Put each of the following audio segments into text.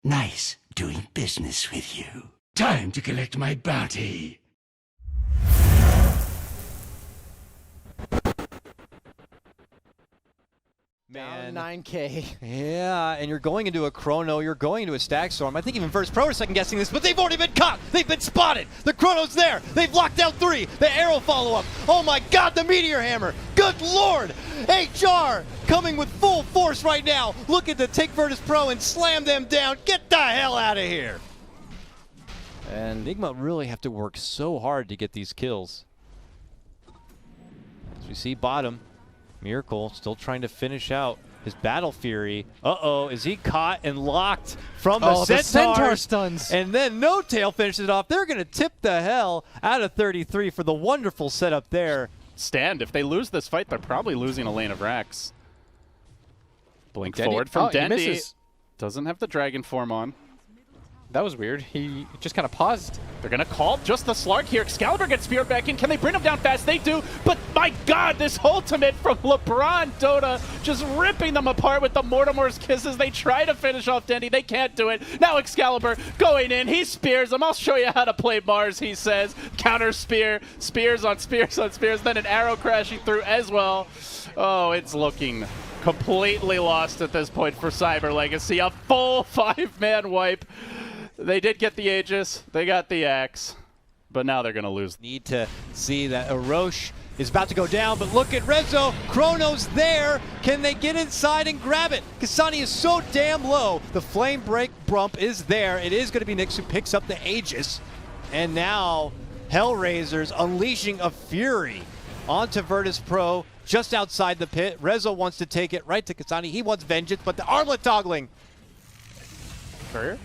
Nice doing business with you. Time to collect my bounty. Man. Down 9K. Yeah, and you're going into a Chrono, you're going into a Stag Storm. I think even First Pro are second guessing this, but they've already been caught. They've been spotted. The Chrono's there. They've locked down 3. The arrow follow-up. Oh my God, the Meteor Hammer. Good Lord. HR coming with full force right now, looking to take Virtus Pro and slam them down. Get the hell out of here. And Nigma really have to work so hard to get these kills. As we see bottom, Miracle still trying to finish out his Battle Fury. Uh-oh, is he caught and locked from the Centaur? The Centaur stuns. And then No Tail finishes it off. They're going to tip the hell out of 33 for the wonderful setup there. Stand. If they lose this fight, they're probably losing a lane of Rax. Blink Dendy, forward from he Dendy. misses. Doesn't have the Dragon form on. That was weird. He just kind of paused. They're going to call just the Slark here. Excalibur gets speared back in. Can they bring him down fast? They do. But my God, this ultimate from LeBron Dota just ripping them apart with the Mortimer's kisses. They try to finish off Dendy. They can't do it. Now Excalibur going in. He spears them. I'll show you how to play Mars, he says. Counter spear. Spears on spears on spears. Then an arrow crashing through as well. Oh, it's looking completely lost at this point for Cyber Legacy. A full 5-man wipe. They did get the Aegis, they got the Axe, but now they're going to lose. Need to see that Orochi is about to go down, but look at Rezo. Chrono's there. Can they get inside and grab it? Kasani is so damn low. The Flame Break bump is there. It is going to be Nyx who picks up the Aegis. And now Hellraisers unleashing a fury onto Virtus Pro just outside the pit. Rezo wants to take it right to Kasani. He wants vengeance, but the armlet toggling. Sure.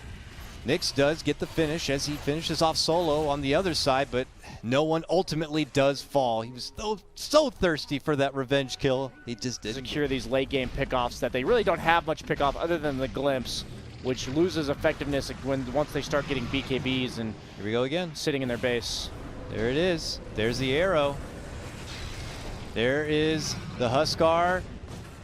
Nyx does get the finish as he finishes off solo on the other side, but no one ultimately does fall. He was so thirsty for that revenge kill. He just didn't. Secure these late game pickoffs that they really don't have much pickoff other than the glimpse, which loses effectiveness once they start getting BKBs and Here we go again. sitting in their base. There it is. There's the arrow. There is the Huskar.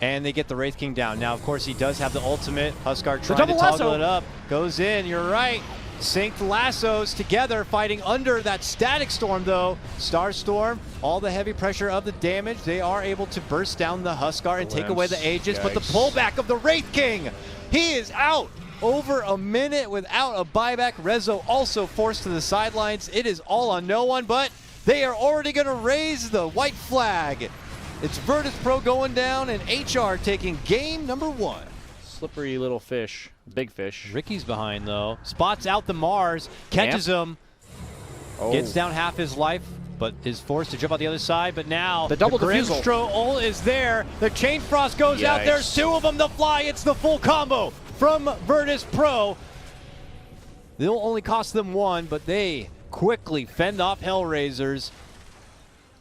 And they get the Wraith King down. Now, of course, he does have the ultimate. Huskar trying to toggle it up. Goes in, you're right. Synced lassos together, fighting under that Static Storm, though. Starstorm, all the heavy pressure of the damage. They are able to burst down the Huskar and take away the Aegis. But the pullback of the Wraith King, he is out. Over a minute without a buyback. Rezo also forced to the sidelines. It is all on no one, but they are already going to raise the white flag. It's Virtus Pro going down and HR taking game number 1. Slippery little fish, big fish. Ricky's behind though. Spots out the Mars, catches him, gets down half his life, but is forced to jump out the other side. But now the double defusal Grimstro is there. The Chain Frost goes out. There's 2 of them to fly. It's the full combo from Virtus Pro. They'll only cost them 1, but they quickly fend off Hellraisers.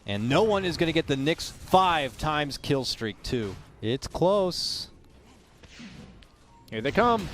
And no one is going to get the Nyx 5 times kill streak, too. It's close. Here they come.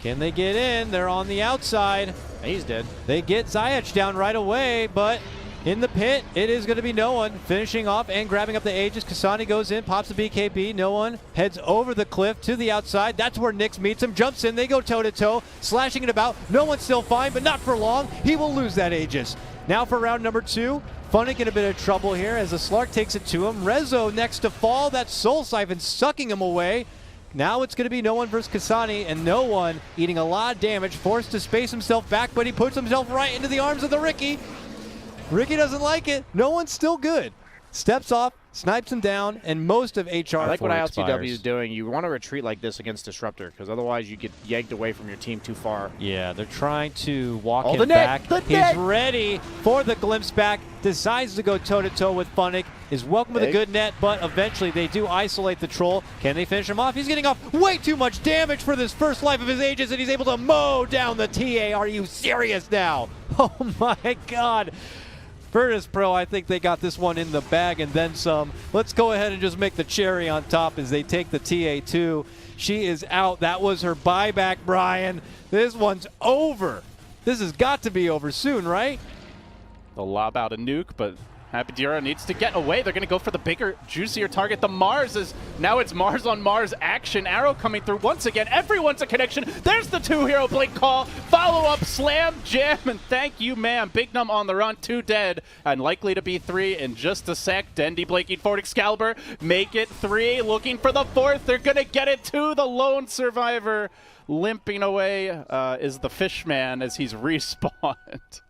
Can they get in? They're on the outside. He's dead. They get Zayach down right away, but in the pit, it is going to be no one. Finishing off and grabbing up the Aegis. Kasani goes in, pops the BKB. No one heads over the cliff to the outside. That's where Nyx meets him. Jumps in. They go toe-to-toe, slashing it about. No one's still fine, but not for long. He will lose that Aegis. Now for round number 2. Funnick in a bit of trouble here as the Slark takes it to him. Rezo next to fall. That Soul Siphon sucking him away. Now it's going to be no one versus Kasani, and no one eating a lot of damage, forced to space himself back, but he puts himself right into the arms of the Ricky. Ricky doesn't like it. No one's still good. Steps off, snipes him down, and most of HR I like what expires. ILTW is doing. You want to retreat like this against Disruptor, because otherwise you get yanked away from your team too far. Yeah, they're trying to walk the him net, back. He's ready for the glimpse back. Decides to go toe-to-toe with Funnick. Is welcome with a good net, but eventually they do isolate the troll. Can they finish him off? He's getting off way too much damage for this first life of his Aegis, and he's able to mow down the TA. Are you serious now? Oh my God. Virtus Pro, I think they got this one in the bag and then some. Let's go ahead and just make the cherry on top as they take the TA2. She is out. That was her buyback, Brian. This one's over. This has got to be over soon, right? They'll lob out a nuke, but Abadira needs to get away. They're going to go for the bigger, juicier target. The Mars is, now it's Mars on Mars action. Arrow coming through once again. Everyone's a connection. There's the 2-hero blink call. Follow up, slam, jam, and thank you, ma'am. Big Num on the run, 2 dead, and likely to be 3 in just a sec. Dendy blinking forward, Excalibur, make it 3, looking for the 4th. They're going to get it to the lone survivor. Limping away is the Fishman as he's respawned.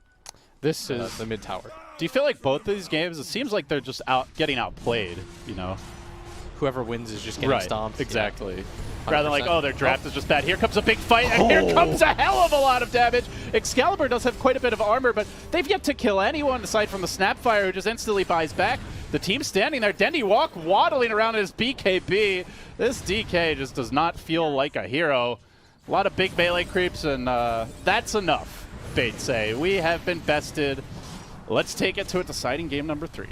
This is the mid tower. Do you feel like both of these games, it seems like they're just getting outplayed, you know? Whoever wins is just getting stomped. Exactly. Yeah. Rather than like, oh, their draft is just bad. Here comes a big fight, and here comes a hell of a lot of damage. Excalibur does have quite a bit of armor, but they've yet to kill anyone aside from the Snapfire, who just instantly buys back. The team standing there. Dendy waddling around his BKB. This DK just does not feel like a hero. A lot of big melee creeps, and that's enough, they'd say. We have been bested. Let's take it to a deciding game number 3.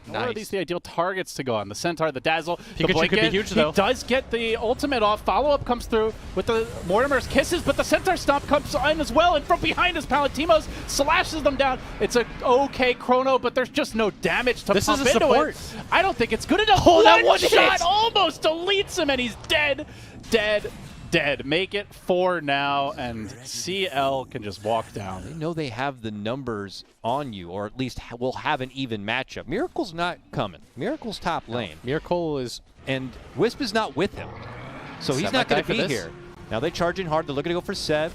Nice. Are these the ideal targets to go on? The Centaur, the Dazzle, the Pikachu Blanket. could be huge, though. He does get the ultimate off. Follow-up comes through with the Mortimer's Kisses, but the Centaur Stomp comes in as well, and from behind his Palantimos slashes them down. It's a okay chrono, but there's just no damage to This pump is a into support. it. I don't think it's good enough. Oh, that one one shot hit! almost deletes him, and he's dead, dead, dead. Make it 4 now, and CL can just walk down. They know they have the numbers on you, or at least will have an even matchup. Miracle's not coming. Miracle's top lane. Miracle is... And Wisp is not with him. So he's Seb not going to might die be for this. here. Now they charging hard. They're looking to go for Seb.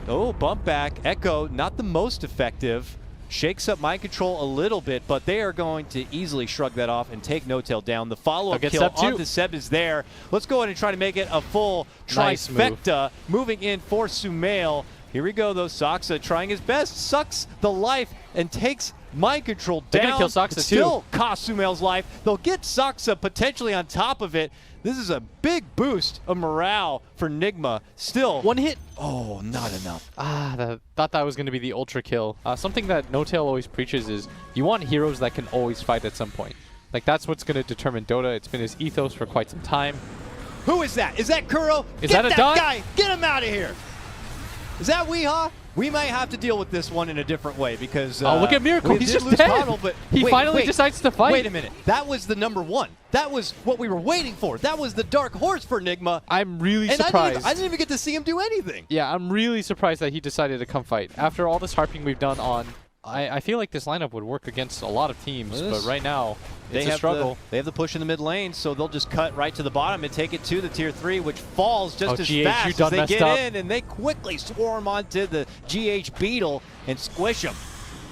Oh, bump back. Echo, not the most effective. Shakes up mind control a little bit, but they are going to easily shrug that off and take No-Tail down. The follow-up They'll get kill Seb too. onto Seb is there. Let's go ahead and try to make it a full Nice trifecta. Moving in for Sumail. Here we go, though. Saksa trying his best, sucks the life and takes mind control They're down. gonna kill Saksa It too. still costs Sumail's life. They'll get Saksa potentially on top of it. This is a big boost of morale for Nigma. Still, One hit. oh, not enough. Thought that was going to be the ultra kill. Something that No-Tail always preaches is you want heroes that can always fight at some point. Like, that's what's going to determine Dota. It's been his ethos for quite some time. Who is that? Is that Kuro? Is Get that a dot? guy! Get him out of here! Is that Weehaw? We might have to deal with this one in a different way because Oh, look at Miracle. we He's did just lose dead. Connell, but He wait, finally wait. decides to fight. Wait a minute. That was the number 1. That was what we were waiting for. That was the dark horse for Nigma. I'm really And surprised. I didn't even get to see him do anything. Yeah, I'm really surprised that he decided to come fight. After all this harping we've done on, I feel like this lineup would work against a lot of teams, but right now, it's a struggle. They have the push in the mid lane, so they'll just cut right to the bottom and take it to the tier 3, which falls just Oh, as GH, you fast as done they messed get up. in, and they quickly swarm onto the GH Beetle and squish him.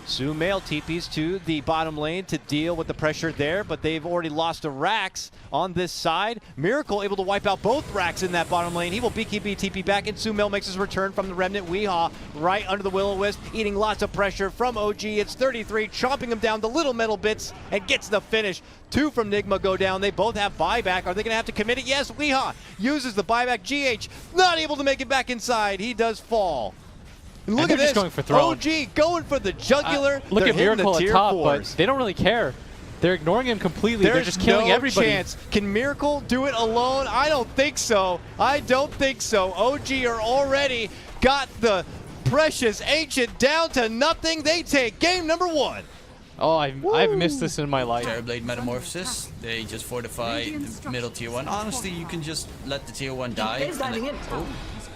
Sumail TPs to the bottom lane to deal with the pressure there, but they've already lost a Rax on this side. Miracle able to wipe out both Rax in that bottom lane. He will BKB TP back, and Sumail makes his return from the Remnant Weehaw right under the Will-O-Wisp, eating lots of pressure from OG. It's 33, chomping him down to little metal bits, and gets the finish. 2 from Nigma go down. They both have buyback. Are they going to have to commit it? Yes, Weehaw uses the buyback. GH not able to make it back inside. He does fall. And look they're at this. just going for throne. OG going for the jugular. Look They're at hitting Miracle the at tier top, 4s. but they don't really care. They're ignoring him completely. They're just killing no everybody. Chance. Can Miracle do it alone? I don't think so. I don't think so. OG are already got the precious Ancient down to nothing. They take game number 1. Oh, I've missed this in my life. Terrorblade Metamorphosis. They just fortify the middle tier 1. Honestly, you can just let the tier 1 die. And then,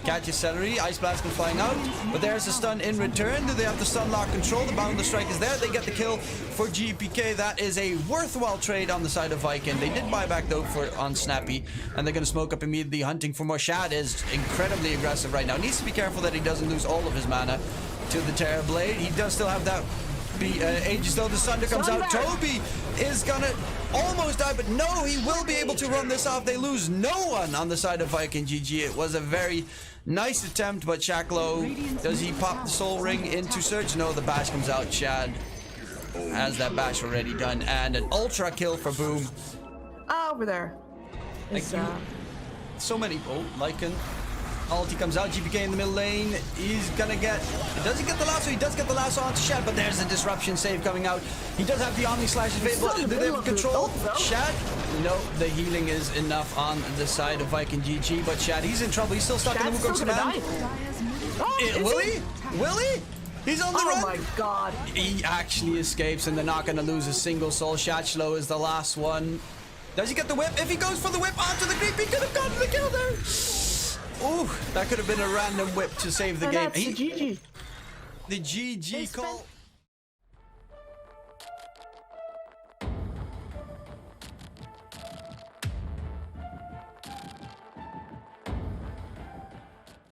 catches Celery. Ice Blast come flying out. But there's a stun in return. Do they have the stun lock control? The Boundless Strike is there. They get the kill for GPK. That is a worthwhile trade on the side of Viking. They did buy back though on Snappy. And they're going to smoke up immediately, hunting for more. Shad is incredibly aggressive right now. Needs to be careful that he doesn't lose all of his mana to the Terrorblade. He does still have that Aegis though. The Sunder comes out. Toby is gonna almost die, but no, he will be able to run this off. They lose no one on the side of Viking. GG. It was a very nice attempt, but Shaklo, does he pop the Soul Ring into Surge? No, the Bash comes out. Shad has that Bash already done, and an ultra kill for Boom. Over there. It's, So many. Oh, Lycan. Ulti comes out. GPK in the middle lane. He's gonna get. Does he get the lasso? He does get the lasso onto Shad, but there's a disruption save coming out. He does have the Omni Slash available. Do they have control? Shad? No, the healing is enough on the side of Viking GG, but Shad, he's in trouble. He's still stuck in the Wukong's command. Will he? Will he? He's on the Oh run. my god. He actually escapes, and they're not going to lose a single soul. Shachlo is the last one. Does he get the whip? If he goes for the whip onto the creep, he could have gotten the kill there. Oh, that could have been a random whip to save the game. That's the GG. The GG call.